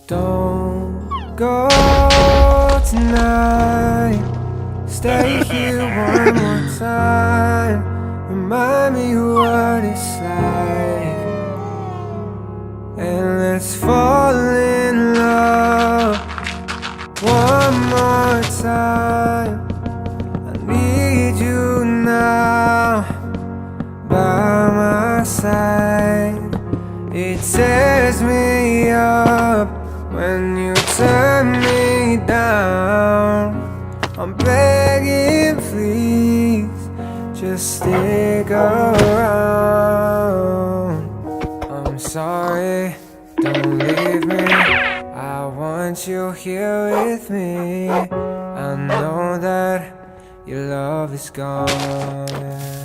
Don't go tonight. Stay here one more time. Remind me what it's like, and let's fall in love one more time. I need you now by my side. It tears me up when you turn me down. I'm begging, please, just stick around. I'm sorry, don't leave me. I want you here with me. I know that your love is gone.